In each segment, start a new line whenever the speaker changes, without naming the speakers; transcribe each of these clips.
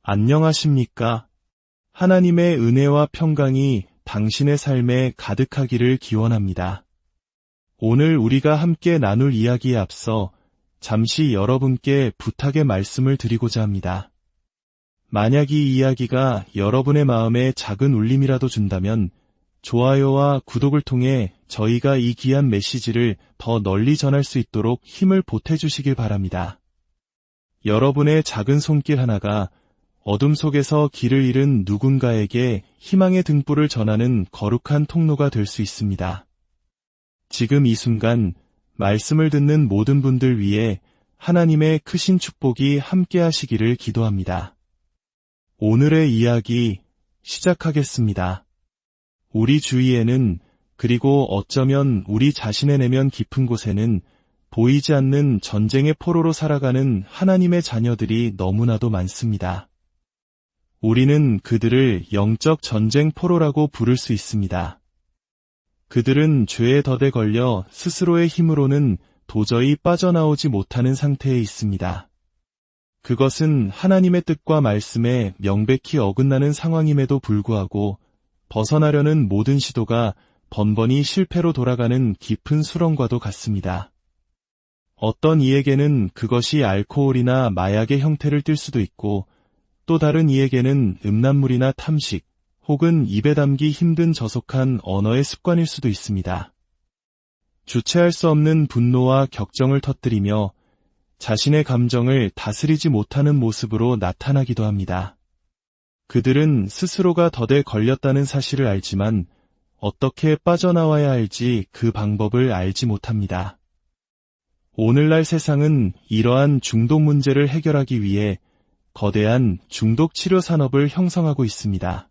안녕하십니까? 하나님의 은혜와 평강이 당신의 삶에 가득하기를 기원합니다. 오늘 우리가 함께 나눌 이야기에 앞서 잠시 여러분께 부탁의 말씀을 드리고자 합니다. 만약 이 이야기가 여러분의 마음에 작은 울림이라도 준다면 좋아요와 구독을 통해 저희가 이 귀한 메시지를 더 널리 전할 수 있도록 힘을 보태주시길 바랍니다. 여러분의 작은 손길 하나가 어둠 속에서 길을 잃은 누군가에게 희망의 등불을 전하는 거룩한 통로가 될 수 있습니다. 지금 이 순간 말씀을 듣는 모든 분들 위해 하나님의 크신 축복이 함께 하시기를 기도합니다. 오늘의 이야기 시작하겠습니다. 우리 주위에는, 그리고 어쩌면 우리 자신의 내면 깊은 곳에는 보이지 않는 전쟁의 포로로 살아가는 하나님의 자녀들이 너무나도 많습니다. 우리는 그들을 영적 전쟁 포로라고 부를 수 있습니다. 그들은 죄의 덫에 걸려 스스로의 힘으로는 도저히 빠져나오지 못하는 상태에 있습니다. 그것은 하나님의 뜻과 말씀에 명백히 어긋나는 상황임에도 불구하고 벗어나려는 모든 시도가 번번이 실패로 돌아가는 깊은 수렁과도 같습니다. 어떤 이에게는 그것이 알코올이나 마약의 형태를 띨 수도 있고, 또 다른 이에게는 음란물이나 탐식, 혹은 입에 담기 힘든 저속한 언어의 습관일 수도 있습니다. 주체할 수 없는 분노와 격정을 터뜨리며 자신의 감정을 다스리지 못하는 모습으로 나타나기도 합니다. 그들은 스스로가 덫에 걸렸다는 사실을 알지만 어떻게 빠져나와야 할지 그 방법을 알지 못합니다. 오늘날 세상은 이러한 중독 문제를 해결하기 위해 거대한 중독 치료 산업을 형성하고 있습니다.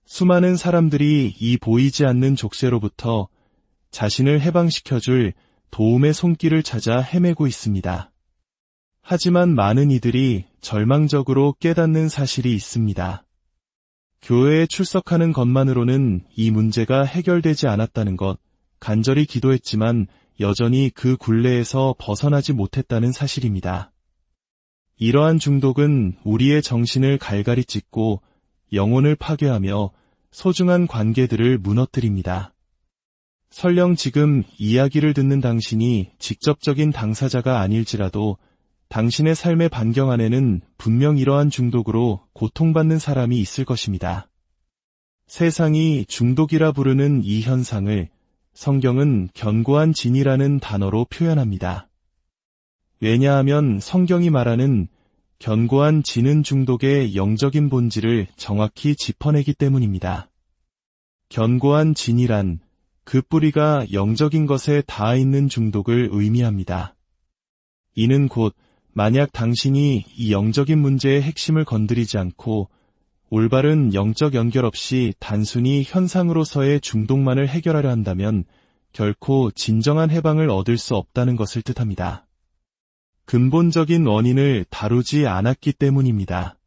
수많은 사람들이 이 보이지 않는 족쇄로부터 자신을 해방시켜줄 도움의 손길을 찾아 헤매고 있습니다. 하지만 많은 이들이 절망적으로 깨닫는 사실이 있습니다. 교회에 출석하는 것만으로는 이 문제가 해결되지 않았다는 것, 간절히 기도했지만 여전히 그 굴레에서 벗어나지 못했다는 사실입니다. 이러한 중독은 우리의 정신을 갈갈이 찢고 영혼을 파괴하며 소중한 관계들을 무너뜨립니다. 설령 지금 이야기를 듣는 당신이 직접적인 당사자가 아닐지라도 당신의 삶의 반경 안에는 분명 이러한 중독으로 고통받는 사람이 있을 것입니다. 세상이 중독이라 부르는 이 현상을 성경은 견고한 진이라는 단어로 표현합니다. 왜냐하면 성경이 말하는 견고한 진은 중독의 영적인 본질을 정확히 짚어내기 때문입니다. 견고한 진이란 그 뿌리가 영적인 것에 닿아 있는 중독을 의미합니다. 이는 곧 만약 당신이 이 영적인 문제의 핵심을 건드리지 않고 올바른 영적 연결 없이 단순히 현상으로서의 중독만을 해결하려 한다면 결코 진정한 해방을 얻을 수 없다는 것을 뜻합니다. 근본적인 원인을 다루지 않았기 때문입니다.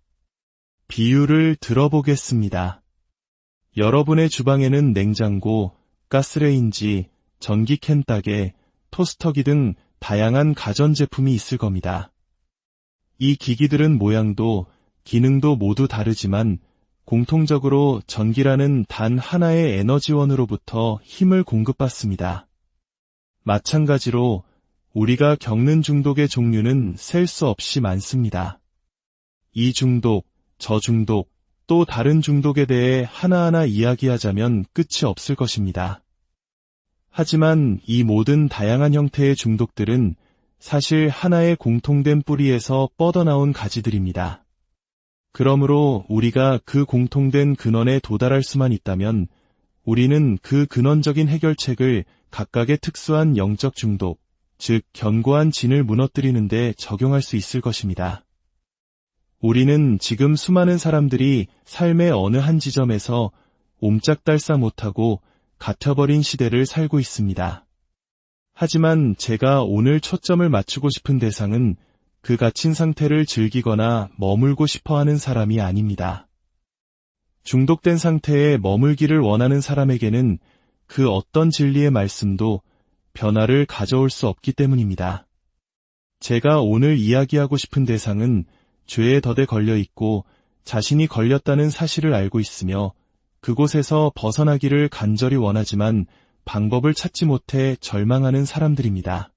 비유를 들어보겠습니다. 여러분의 주방에는 냉장고, 가스레인지, 전기캔 따개, 토스터기 등 다양한 가전제품이 있을 겁니다. 이 기기들은 모양도 기능도 모두 다르지만 공통적으로 전기라는 단 하나의 에너지원으로부터 힘을 공급받습니다. 마찬가지로 우리가 겪는 중독의 종류는 셀 수 없이 많습니다. 이 중독, 저 중독, 또 다른 중독에 대해 하나하나 이야기하자면 끝이 없을 것입니다. 하지만 이 모든 다양한 형태의 중독들은 사실 하나의 공통된 뿌리에서 뻗어나온 가지들입니다. 그러므로 우리가 그 공통된 근원에 도달할 수만 있다면 우리는 그 근원적인 해결책을 각각의 특수한 영적 중독, 즉 견고한 진을 무너뜨리는 데 적용할 수 있을 것입니다. 우리는 지금 수많은 사람들이 삶의 어느 한 지점에서 옴짝달싹 못하고 갇혀버린 시대를 살고 있습니다. 하지만 제가 오늘 초점을 맞추고 싶은 대상은 그 갇힌 상태를 즐기거나 머물고 싶어하는 사람이 아닙니다. 중독된 상태에 머물기를 원하는 사람에게는 그 어떤 진리의 말씀도 변화를 가져올 수 없기 때문입니다. 제가 오늘 이야기하고 싶은 대상은 죄의 덫에 걸려 있고 자신이 걸렸다는 사실을 알고 있으며 그곳에서 벗어나기를 간절히 원하지만 방법을 찾지 못해 절망하는 사람들입니다.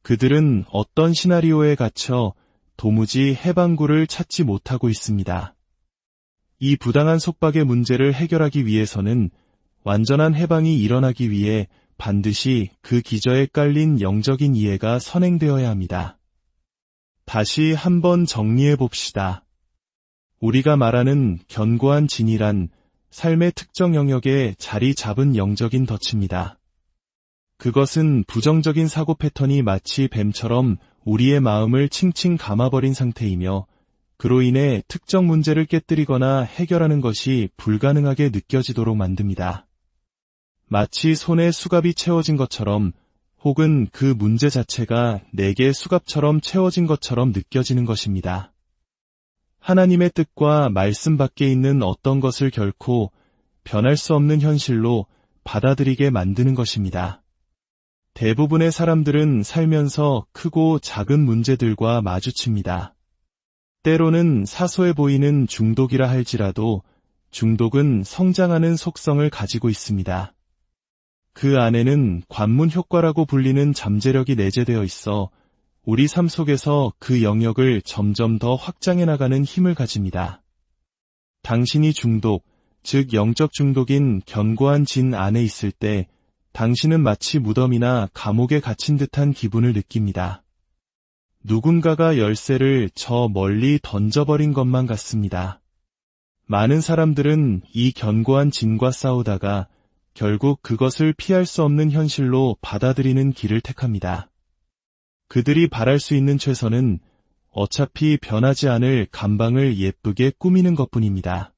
그들은 어떤 시나리오에 갇혀 도무지 해방구를 찾지 못하고 있습니다. 이 부당한 속박의 문제를 해결하기 위해서는 완전한 해방이 일어나기 위해 반드시 그 기저에 깔린 영적인 이해가 선행되어야 합니다. 다시 한번 정리해 봅시다. 우리가 말하는 견고한 진이란 삶의 특정 영역에 자리 잡은 영적인 덫입니다. 그것은 부정적인 사고 패턴이 마치 뱀처럼 우리의 마음을 칭칭 감아버린 상태이며 그로 인해 특정 문제를 깨뜨리거나 해결하는 것이 불가능하게 느껴지도록 만듭니다. 마치 손에 수갑이 채워진 것처럼 혹은 그 문제 자체가 내게 수갑처럼 채워진 것처럼 느껴지는 것입니다. 하나님의 뜻과 말씀 밖에 있는 어떤 것을 결코 변할 수 없는 현실로 받아들이게 만드는 것입니다. 대부분의 사람들은 살면서 크고 작은 문제들과 마주칩니다. 때로는 사소해 보이는 중독이라 할지라도 중독은 성장하는 속성을 가지고 있습니다. 그 안에는 관문 효과라고 불리는 잠재력이 내재되어 있어 우리 삶 속에서 그 영역을 점점 더 확장해 나가는 힘을 가집니다. 당신이 중독, 즉 영적 중독인 견고한 진 안에 있을 때 당신은 마치 무덤이나 감옥에 갇힌 듯한 기분을 느낍니다. 누군가가 열쇠를 저 멀리 던져버린 것만 같습니다. 많은 사람들은 이 견고한 진과 싸우다가 결국 그것을 피할 수 없는 현실로 받아들이는 길을 택합니다. 그들이 바랄 수 있는 최선은 어차피 변하지 않을 감방을 예쁘게 꾸미는 것뿐입니다.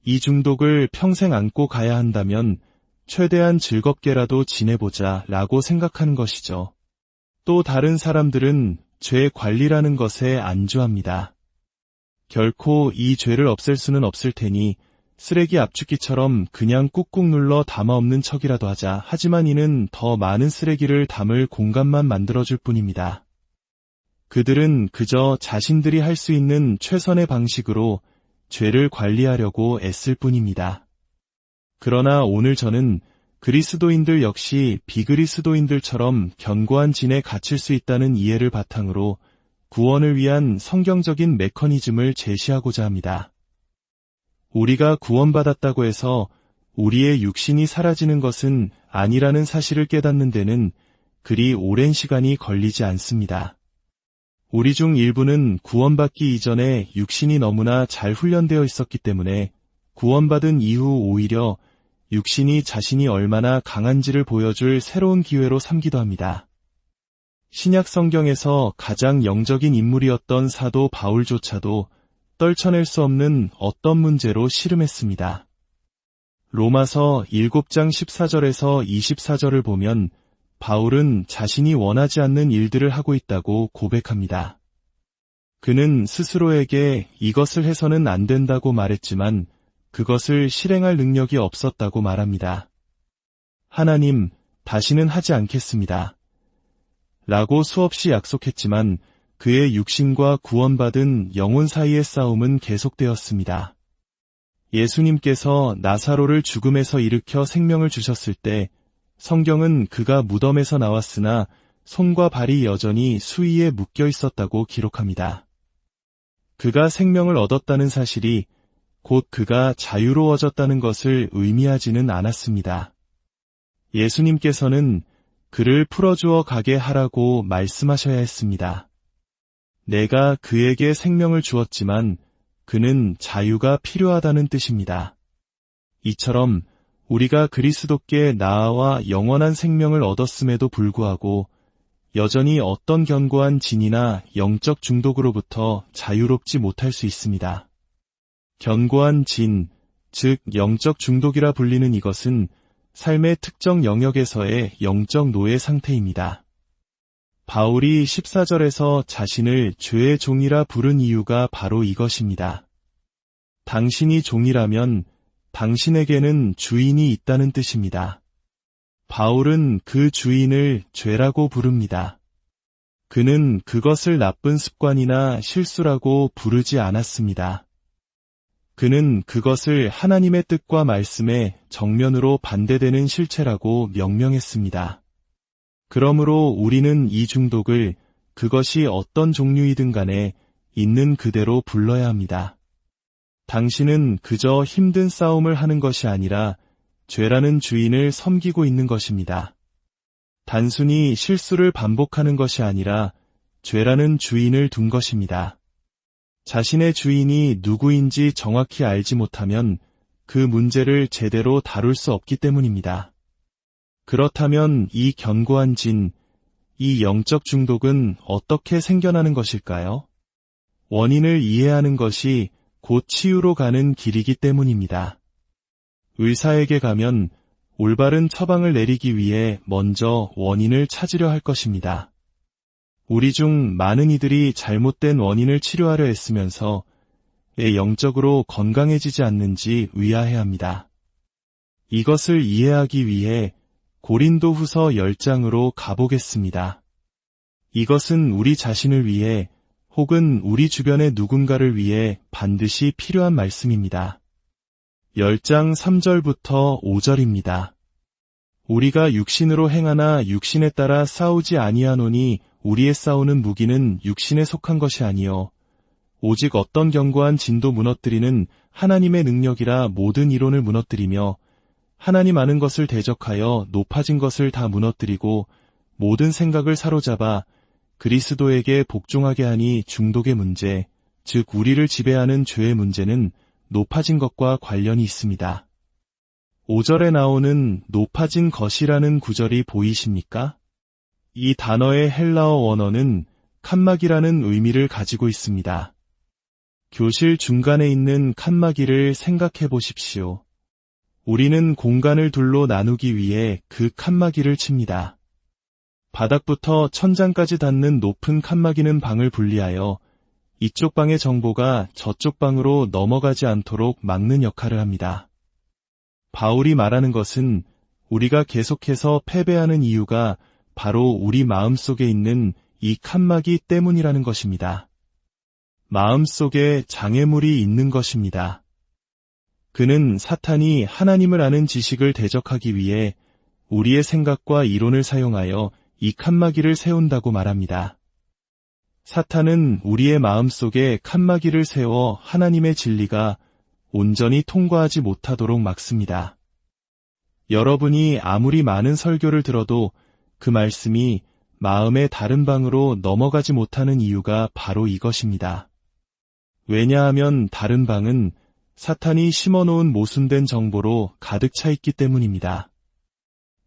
이 중독을 평생 안고 가야 한다면 최대한 즐겁게라도 지내보자 라고 생각하는 것이죠. 또 다른 사람들은 죄 관리라는 것에 안주합니다. 결코 이 죄를 없앨 수는 없을 테니 쓰레기 압축기처럼 그냥 꾹꾹 눌러 담아 없는 척이라도 하자. 하지만 이는 더 많은 쓰레기를 담을 공간만 만들어줄 뿐입니다. 그들은 그저 자신들이 할 수 있는 최선의 방식으로 죄를 관리하려고 애쓸 뿐입니다. 그러나 오늘 저는 그리스도인들 역시 비그리스도인들처럼 견고한 진에 갇힐 수 있다는 이해를 바탕으로 구원을 위한 성경적인 메커니즘을 제시하고자 합니다. 우리가 구원받았다고 해서 우리의 육신이 사라지는 것은 아니라는 사실을 깨닫는 데는 그리 오랜 시간이 걸리지 않습니다. 우리 중 일부는 구원받기 이전에 육신이 너무나 잘 훈련되어 있었기 때문에 구원받은 이후 오히려 육신이 자신이 얼마나 강한지를 보여줄 새로운 기회로 삼기도 합니다. 신약 성경에서 가장 영적인 인물이었던 사도 바울조차도 떨쳐낼 수 없는 어떤 문제로 씨름했습니다. 로마서 7장 14절에서 24절을 보면 바울은 자신이 원하지 않는 일들을 하고 있다고 고백합니다. 그는 스스로에게 이것을 해서는 안 된다고 말했지만 그것을 실행할 능력이 없었다고 말합니다. 하나님, 다시는 하지 않겠습니다. 라고 수없이 약속했지만 그의 육신과 구원받은 영혼 사이의 싸움은 계속되었습니다. 예수님께서 나사로를 죽음에서 일으켜 생명을 주셨을 때 성경은 그가 무덤에서 나왔으나 손과 발이 여전히 수의에 묶여 있었다고 기록합니다. 그가 생명을 얻었다는 사실이 곧 그가 자유로워졌다는 것을 의미하지는 않았습니다. 예수님께서는 그를 풀어주어 가게 하라고 말씀하셔야 했습니다. 내가 그에게 생명을 주었지만 그는 자유가 필요하다는 뜻입니다. 이처럼 우리가 그리스도께 나아와 영원한 생명을 얻었음에도 불구하고 여전히 어떤 견고한 진이나 영적 중독으로부터 자유롭지 못할 수 있습니다. 견고한 진, 즉 영적 중독이라 불리는 이것은 삶의 특정 영역에서의 영적 노예 상태입니다. 바울이 14절에서 자신을 죄의 종이라 부른 이유가 바로 이것입니다. 당신이 종이라면 당신에게는 주인이 있다는 뜻입니다. 바울은 그 주인을 죄라고 부릅니다. 그는 그것을 나쁜 습관이나 실수라고 부르지 않았습니다. 그는 그것을 하나님의 뜻과 말씀에 정면으로 반대되는 실체라고 명명했습니다. 그러므로 우리는 이 중독을 그것이 어떤 종류이든 간에 있는 그대로 불러야 합니다. 당신은 그저 힘든 싸움을 하는 것이 아니라 죄라는 주인을 섬기고 있는 것입니다. 단순히 실수를 반복하는 것이 아니라 죄라는 주인을 둔 것입니다. 자신의 주인이 누구인지 정확히 알지 못하면 그 문제를 제대로 다룰 수 없기 때문입니다. 그렇다면 이 견고한 진, 이 영적 중독은 어떻게 생겨나는 것일까요? 원인을 이해하는 것이 곧 치유로 가는 길이기 때문입니다. 의사에게 가면 올바른 처방을 내리기 위해 먼저 원인을 찾으려 할 것입니다. 우리 중 많은 이들이 잘못된 원인을 치료하려 애쓰면서 왜 영적으로 건강해지지 않는지 의아해 합니다. 이것을 이해하기 위해 고린도후서 10장으로 가보겠습니다. 이것은 우리 자신을 위해 혹은 우리 주변의 누군가를 위해 반드시 필요한 말씀입니다. 10장 3절부터 5절입니다. 우리가 육신으로 행하나 육신에 따라 싸우지 아니하노니 우리의 싸우는 무기는 육신에 속한 것이 아니요 오직 어떤 견고한 진도 무너뜨리는 하나님의 능력이라 모든 이론을 무너뜨리며 하나님 아는 것을 대적하여 높아진 것을 다 무너뜨리고 모든 생각을 사로잡아 그리스도에게 복종하게 하니 중독의 문제, 즉 우리를 지배하는 죄의 문제는 높아진 것과 관련이 있습니다. 5절에 나오는 높아진 것이라는 구절이 보이십니까? 이 단어의 헬라어 원어는 칸막이라는 의미를 가지고 있습니다. 교실 중간에 있는 칸막이를 생각해 보십시오. 우리는 공간을 둘로 나누기 위해 그 칸막이를 칩니다. 바닥부터 천장까지 닿는 높은 칸막이는 방을 분리하여 이쪽 방의 정보가 저쪽 방으로 넘어가지 않도록 막는 역할을 합니다. 바울이 말하는 것은 우리가 계속해서 패배하는 이유가 바로 우리 마음속에 있는 이 칸막이 때문이라는 것입니다. 마음속에 장애물이 있는 것입니다. 그는 사탄이 하나님을 아는 지식을 대적하기 위해 우리의 생각과 이론을 사용하여 이 칸막이를 세운다고 말합니다. 사탄은 우리의 마음속에 칸막이를 세워 하나님의 진리가 온전히 통과하지 못하도록 막습니다. 여러분이 아무리 많은 설교를 들어도 그 말씀이 마음의 다른 방으로 넘어가지 못하는 이유가 바로 이것입니다. 왜냐하면 다른 방은 사탄이 심어놓은 모순된 정보로 가득 차 있기 때문입니다.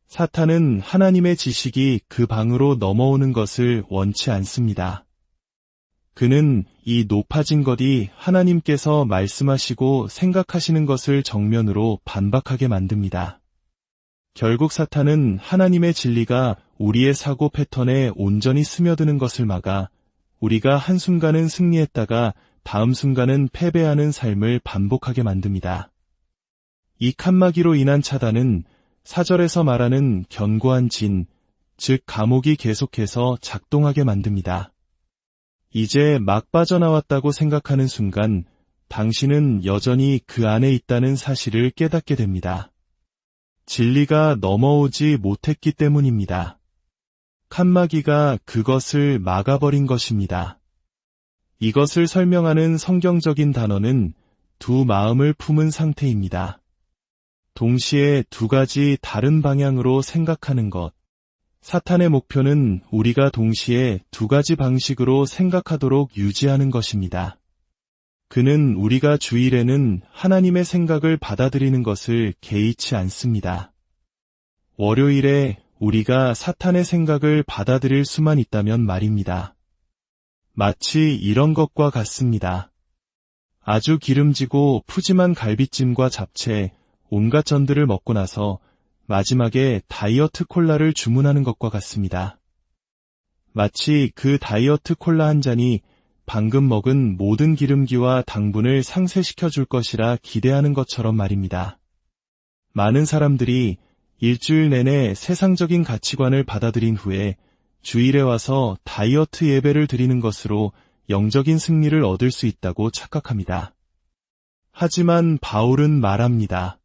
사탄은 하나님의 지식이 그 방으로 넘어오는 것을 원치 않습니다. 그는 이 높아진 것이 하나님께서 말씀하시고 생각하시는 것을 정면으로 반박하게 만듭니다. 결국 사탄은 하나님의 진리가 우리의 사고 패턴에 온전히 스며드는 것을 막아 우리가 한순간은 승리했다가 다음 순간은 패배하는 삶을 반복하게 만듭니다. 이 칸막이로 인한 차단은 4절에서 말하는 견고한 진, 즉 감옥이 계속해서 작동하게 만듭니다. 이제 막 빠져나왔다고 생각하는 순간 당신은 여전히 그 안에 있다는 사실을 깨닫게 됩니다. 진리가 넘어오지 못했기 때문입니다. 칸막이가 그것을 막아버린 것입니다. 이것을 설명하는 성경적인 단어는 두 마음을 품은 상태입니다. 동시에 두 가지 다른 방향으로 생각하는 것. 사탄의 목표는 우리가 동시에 두 가지 방식으로 생각하도록 유지하는 것입니다. 그는 우리가 주일에는 하나님의 생각을 받아들이는 것을 개의치 않습니다. 월요일에 우리가 사탄의 생각을 받아들일 수만 있다면 말입니다. 마치 이런 것과 같습니다. 아주 기름지고 푸짐한 갈비찜과 잡채, 온갖 전들을 먹고 나서 마지막에 다이어트 콜라를 주문하는 것과 같습니다. 마치 그 다이어트 콜라 한 잔이 방금 먹은 모든 기름기와 당분을 상쇄시켜 줄 것이라 기대하는 것처럼 말입니다. 많은 사람들이 일주일 내내 세상적인 가치관을 받아들인 후에 주일에 와서 다이어트 예배를 드리는 것으로 영적인 승리를 얻을 수 있다고 착각합니다. 하지만 바울은 말합니다.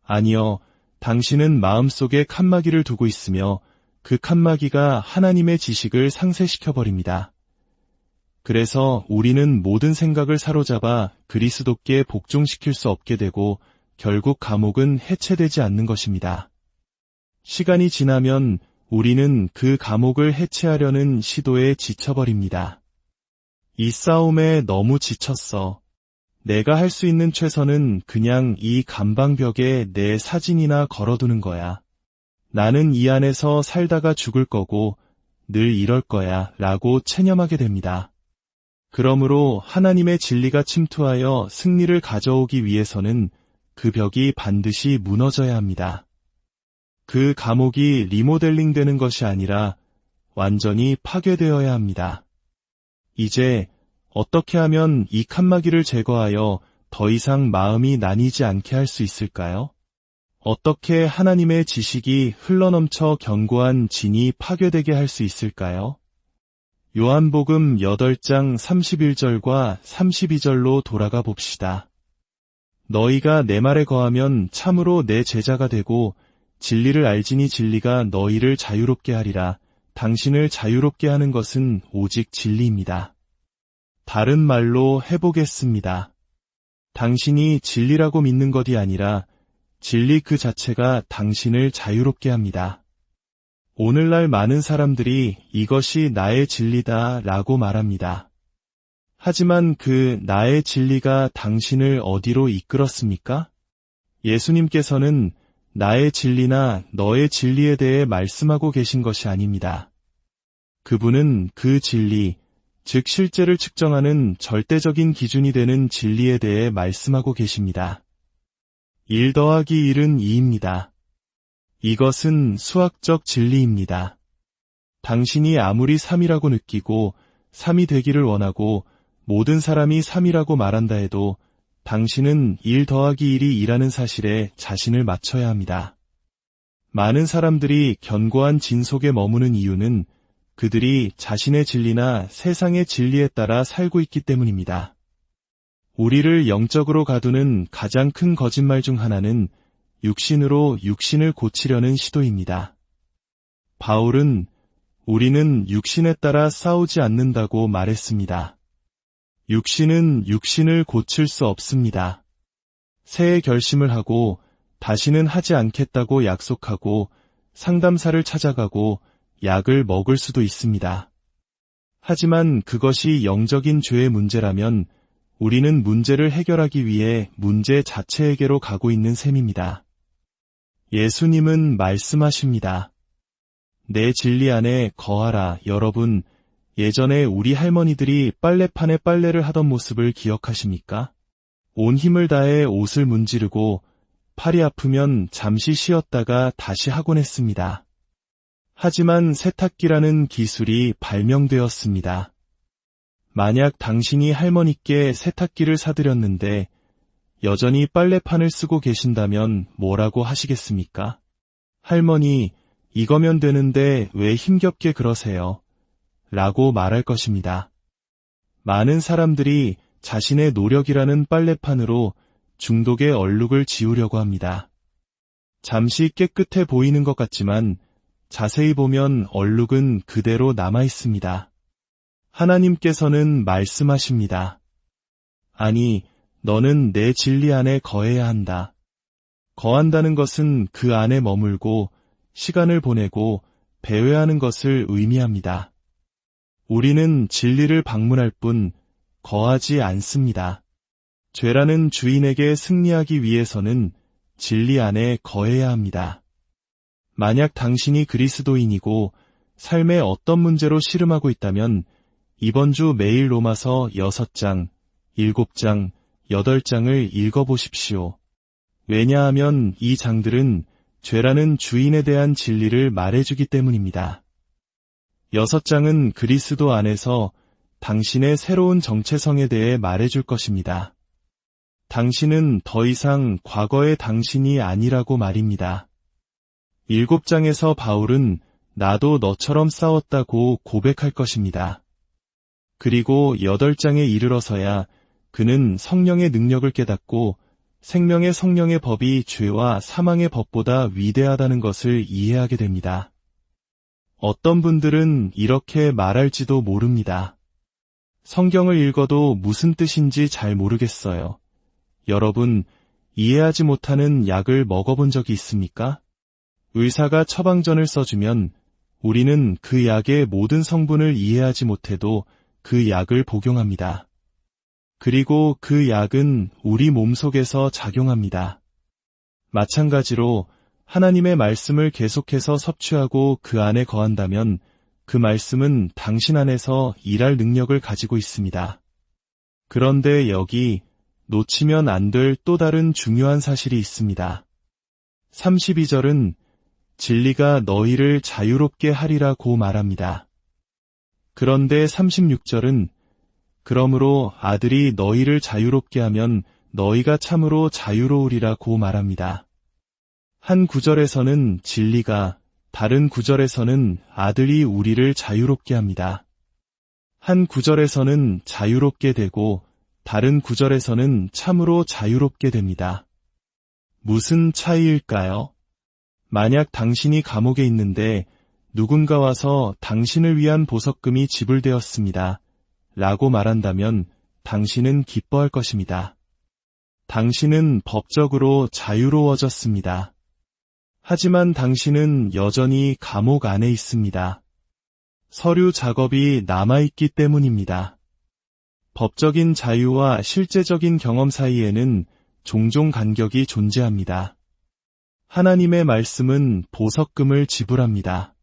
아니요, 당신은 마음속에 칸막이를 두고 있으며 그 칸막이가 하나님의 지식을 상쇄시켜버립니다. 그래서 우리는 모든 생각을 사로잡아 그리스도께 복종시킬 수 없게 되고 결국 감옥은 해체되지 않는 것입니다. 시간이 지나면 우리는 그 감옥을 해체하려는 시도에 지쳐버립니다. 이 싸움에 너무 지쳤어. 내가 할 수 있는 최선은 그냥 이 감방벽에 내 사진이나 걸어두는 거야. 나는 이 안에서 살다가 죽을 거고 늘 이럴 거야 라고 체념하게 됩니다. 그러므로 하나님의 진리가 침투하여 승리를 가져오기 위해서는 그 벽이 반드시 무너져야 합니다. 그 감옥이 리모델링 되는 것이 아니라 완전히 파괴되어야 합니다. 이제 어떻게 하면 이 칸막이를 제거하여 더 이상 마음이 나뉘지 않게 할 수 있을까요? 어떻게 하나님의 지식이 흘러넘쳐 견고한 진이 파괴되게 할 수 있을까요? 요한복음 8장 31절과 32절로 돌아가 봅시다. 너희가 내 말에 거하면 참으로 내 제자가 되고 진리를 알지니 진리가 너희를 자유롭게 하리라. 당신을 자유롭게 하는 것은 오직 진리입니다. 다른 말로 해보겠습니다. 당신이 진리라고 믿는 것이 아니라 진리 그 자체가 당신을 자유롭게 합니다. 오늘날 많은 사람들이 이것이 나의 진리다 라고 말합니다. 하지만 그 나의 진리가 당신을 어디로 이끌었습니까? 예수님께서는 나의 진리나 너의 진리에 대해 말씀하고 계신 것이 아닙니다. 그분은 그 진리, 즉 실제를 측정하는 절대적인 기준이 되는 진리에 대해 말씀하고 계십니다. 1 더하기 1은 2입니다. 이것은 수학적 진리입니다. 당신이 아무리 3이라고 느끼고 3이 되기를 원하고 모든 사람이 3이라고 말한다 해도 당신은 1 더하기 1이 2라는 사실에 자신을 맞춰야 합니다. 많은 사람들이 견고한 진 속에 머무는 이유는 그들이 자신의 진리나 세상의 진리에 따라 살고 있기 때문입니다. 우리를 영적으로 가두는 가장 큰 거짓말 중 하나는 육신으로 육신을 고치려는 시도입니다. 바울은 우리는 육신에 따라 싸우지 않는다고 말했습니다. 육신은 육신을 고칠 수 없습니다. 새해 결심을 하고 다시는 하지 않겠다고 약속하고 상담사를 찾아가고 약을 먹을 수도 있습니다. 하지만 그것이 영적인 죄의 문제라면 우리는 문제를 해결하기 위해 문제 자체에게로 가고 있는 셈입니다. 예수님은 말씀하십니다. 내 진리 안에 거하라. 여러분, 예전에 우리 할머니들이 빨래판에 빨래를 하던 모습을 기억하십니까? 온 힘을 다해 옷을 문지르고 팔이 아프면 잠시 쉬었다가 다시 하곤 했습니다. 하지만 세탁기라는 기술이 발명되었습니다. 만약 당신이 할머니께 세탁기를 사드렸는데 여전히 빨래판을 쓰고 계신다면 뭐라고 하시겠습니까? 할머니, 이거면 되는데 왜 힘겹게 그러세요? 라고 말할 것입니다. 많은 사람들이 자신의 노력이라는 빨래판으로 중독의 얼룩을 지우려고 합니다. 잠시 깨끗해 보이는 것 같지만 자세히 보면 얼룩은 그대로 남아 있습니다. 하나님께서는 말씀하십니다. 아니, 너는 내 진리 안에 거해야 한다. 거한다는 것은 그 안에 머물고 시간을 보내고 배회하는 것을 의미합니다. 우리는 진리를 방문할 뿐 거하지 않습니다. 죄라는 주인에게 승리하기 위해서는 진리 안에 거해야 합니다. 만약 당신이 그리스도인이고 삶의 어떤 문제로 씨름하고 있다면 이번 주 매일 로마서 6장, 7장, 8장을 읽어보십시오. 왜냐하면 이 장들은 죄라는 주인에 대한 진리를 말해주기 때문입니다. 6장은 그리스도 안에서 당신의 새로운 정체성에 대해 말해줄 것입니다. 당신은 더 이상 과거의 당신이 아니라고 말입니다. 7장에서 바울은 나도 너처럼 싸웠다고 고백할 것입니다. 그리고 8장에 이르러서야 그는 성령의 능력을 깨닫고 생명의 성령의 법이 죄와 사망의 법보다 위대하다는 것을 이해하게 됩니다. 어떤 분들은 이렇게 말할지도 모릅니다. 성경을 읽어도 무슨 뜻인지 잘 모르겠어요. 여러분, 이해하지 못하는 약을 먹어본 적이 있습니까? 의사가 처방전을 써주면 우리는 그 약의 모든 성분을 이해하지 못해도 그 약을 복용합니다. 그리고 그 약은 우리 몸속에서 작용합니다. 마찬가지로 하나님의 말씀을 계속해서 섭취하고 그 안에 거한다면 그 말씀은 당신 안에서 일할 능력을 가지고 있습니다. 그런데 여기 놓치면 안 될 또 다른 중요한 사실이 있습니다. 32절은 진리가 너희를 자유롭게 하리라고 말합니다. 그런데 36절은 그러므로 아들이 너희를 자유롭게 하면 너희가 참으로 자유로우리라고 말합니다. 한 구절에서는 진리가, 다른 구절에서는 아들이 우리를 자유롭게 합니다. 한 구절에서는 자유롭게 되고 다른 구절에서는 참으로 자유롭게 됩니다. 무슨 차이일까요? 만약 당신이 감옥에 있는데 누군가 와서 당신을 위한 보석금이 지불되었습니다. 라고 말한다면 당신은 기뻐할 것입니다. 당신은 법적으로 자유로워졌습니다. 하지만 당신은 여전히 감옥 안에 있습니다. 서류 작업이 남아있기 때문입니다. 법적인 자유와 실제적인 경험 사이에는 종종 간격이 존재합니다. 하나님의 말씀은 보석금을 지불합니다.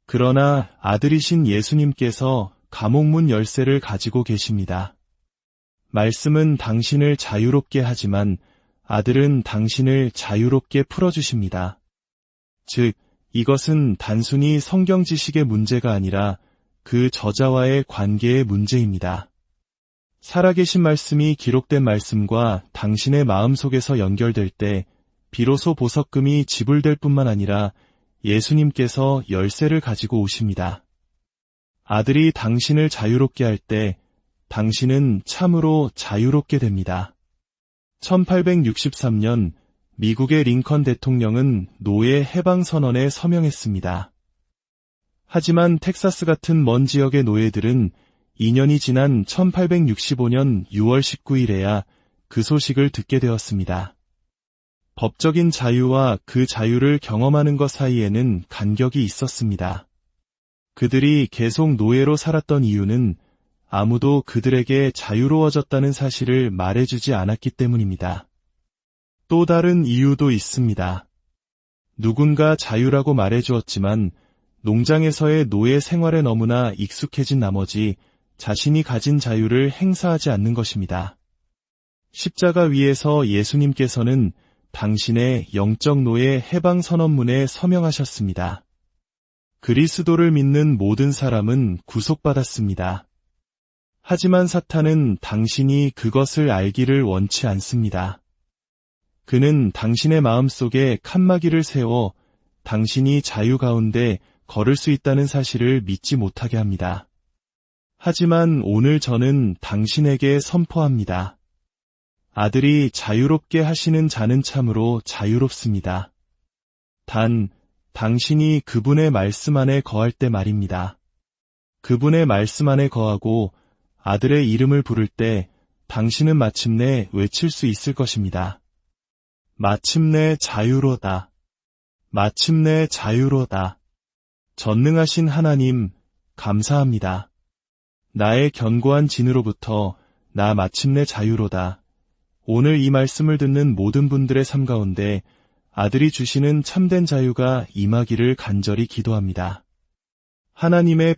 그러나 아들이신 예수님께서 감옥문 열쇠를 가지고 계십니다. 말씀은 당신을 자유롭게 하지만 아들은 당신을 자유롭게 풀어주십니다. 즉, 이것은 단순히 성경 지식의 문제가 아니라 그 저자와의 관계의 문제입니다. 살아계신 말씀이 기록된 말씀과 당신의 마음속에서 연결될 때 비로소 보석금이 지불될 뿐만 아니라 예수님께서 열쇠를 가지고 오십니다. 아들이 당신을 자유롭게 할 때 당신은 참으로 자유롭게 됩니다. 1863년 미국의 링컨 대통령은 노예 해방 선언에 서명했습니다. 하지만 텍사스 같은 먼 지역의 노예들은 2년이 지난 1865년 6월 19일에야 그 소식을 듣게 되었습니다. 법적인 자유와 그 자유를 경험하는 것 사이에는 간격이 있었습니다. 그들이 계속 노예로 살았던 이유는 아무도 그들에게 자유로워졌다는 사실을 말해주지 않았기 때문입니다. 또 다른 이유도 있습니다. 누군가 자유라고 말해주었지만 농장에서의 노예 생활에 너무나 익숙해진 나머지 자신이 가진 자유를 행사하지 않는 것입니다. 십자가 위에서 예수님께서는 당신의 영적 노예 해방 선언문에 서명하셨습니다. 그리스도를 믿는 모든 사람은 구속받았습니다. 하지만 사탄은 당신이 그것을 알기를 원치 않습니다. 그는 당신의 마음속에 칸막이를 세워 당신이 자유 가운데 걸을 수 있다는 사실을 믿지 못하게 합니다. 하지만 오늘 저는 당신에게 선포합니다. 아들이 자유롭게 하시는 자는 참으로 자유롭습니다. 단, 당신이 그분의 말씀 안에 거할 때 말입니다. 그분의 말씀 안에 거하고 아들의 이름을 부를 때 당신은 마침내 외칠 수 있을 것입니다. 마침내 자유로다. 마침내 자유로다. 전능하신 하나님, 감사합니다. 나의 견고한 진으로부터 나 마침내 자유로다. 오늘 이 말씀을 듣는 모든 분들의 삶 가운데 아들이 주시는 참된 자유가 임하기를 간절히 기도합니다. 하나님의